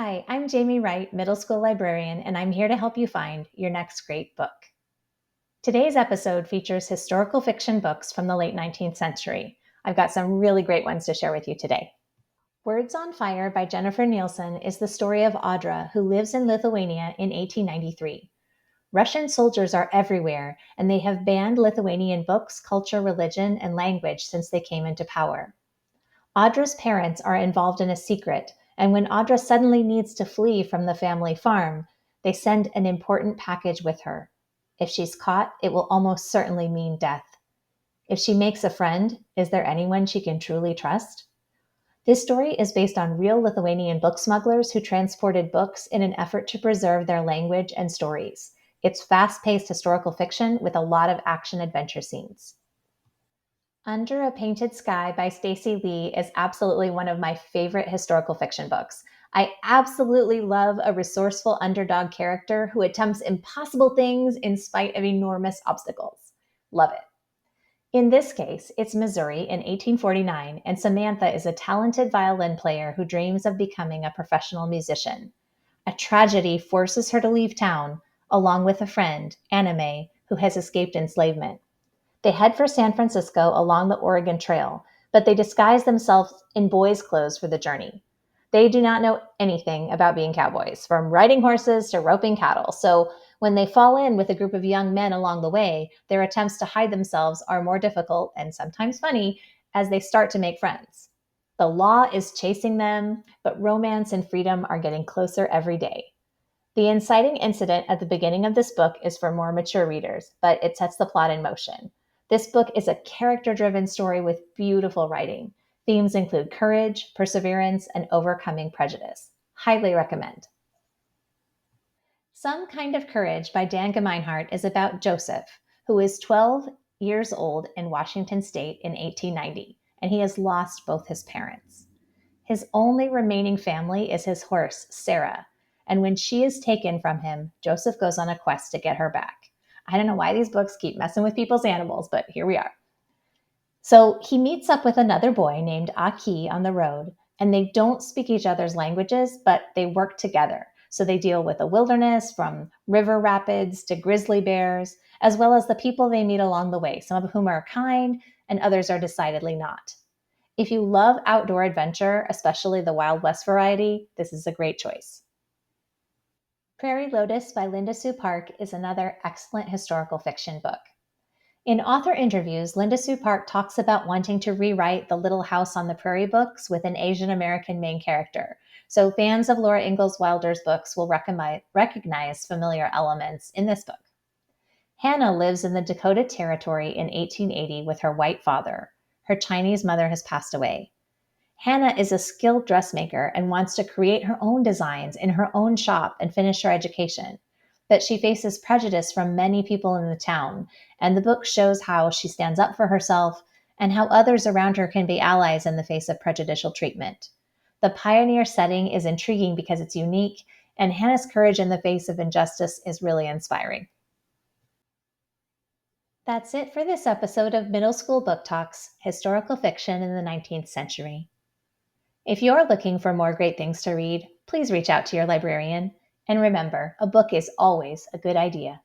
Hi, I'm Jamie Wright, middle school librarian, and I'm here to help you find your next great book. Today's episode features historical fiction books from the late 19th century. I've got some really great ones to share with you today. Words on Fire by Jennifer Nielsen is the story of Audra, who lives in Lithuania in 1893. Russian soldiers are everywhere, and they have banned Lithuanian books, culture, religion, and language since they came into power. Audra's parents are involved in a secret, and when Audra suddenly needs to flee from the family farm, they send an important package with her. If she's caught, it will almost certainly mean death. If she makes a friend, is there anyone she can truly trust? This story is based on real Lithuanian book smugglers who transported books in an effort to preserve their language and stories. It's fast-paced historical fiction with a lot of action-adventure scenes. Under a Painted Sky by Stacey Lee is absolutely one of my favorite historical fiction books. I absolutely love a resourceful underdog character who attempts impossible things in spite of enormous obstacles. Love it. In this case, it's Missouri in 1849, and Samantha is a talented violin player who dreams of becoming a professional musician. A tragedy forces her to leave town, along with a friend, Anna Mae, who has escaped enslavement. They head for San Francisco along the Oregon Trail, but they disguise themselves in boys' clothes for the journey. They do not know anything about being cowboys, from riding horses to roping cattle. So when they fall in with a group of young men along the way, their attempts to hide themselves are more difficult and sometimes funny as they start to make friends. The law is chasing them, but romance and freedom are getting closer every day. The inciting incident at the beginning of this book is for more mature readers, but it sets the plot in motion. This book is a character-driven story with beautiful writing. Themes include courage, perseverance, and overcoming prejudice. Highly recommend. Some Kind of Courage by Dan Gemeinhart is about Joseph, who is 12 years old in Washington state in 1890, and he has lost both his parents. His only remaining family is his horse, Sarah, and when she is taken from him, Joseph goes on a quest to get her back. I don't know why these books keep messing with people's animals, but here we are. So he meets up with another boy named Aki on the road, and they don't speak each other's languages, but they work together. So they deal with the wilderness, from river rapids to grizzly bears, as well as the people they meet along the way, some of whom are kind and others are decidedly not. If you love outdoor adventure, especially the Wild West variety, this is a great choice. Prairie Lotus by Linda Sue Park is another excellent historical fiction book. In author interviews, Linda Sue Park talks about wanting to rewrite the Little House on the Prairie books with an Asian American main character. So fans of Laura Ingalls Wilder's books will recognize familiar elements in this book. Hannah lives in the Dakota Territory in 1880 with her white father. Her Chinese mother has passed away. Hannah is a skilled dressmaker and wants to create her own designs in her own shop and finish her education. But she faces prejudice from many people in the town, and the book shows how she stands up for herself and how others around her can be allies in the face of prejudicial treatment. The pioneer setting is intriguing because it's unique, and Hannah's courage in the face of injustice is really inspiring. That's it for this episode of Middle School Book Talks, Historical Fiction in the 19th Century. If you're looking for more great things to read, please reach out to your librarian. And remember, a book is always a good idea.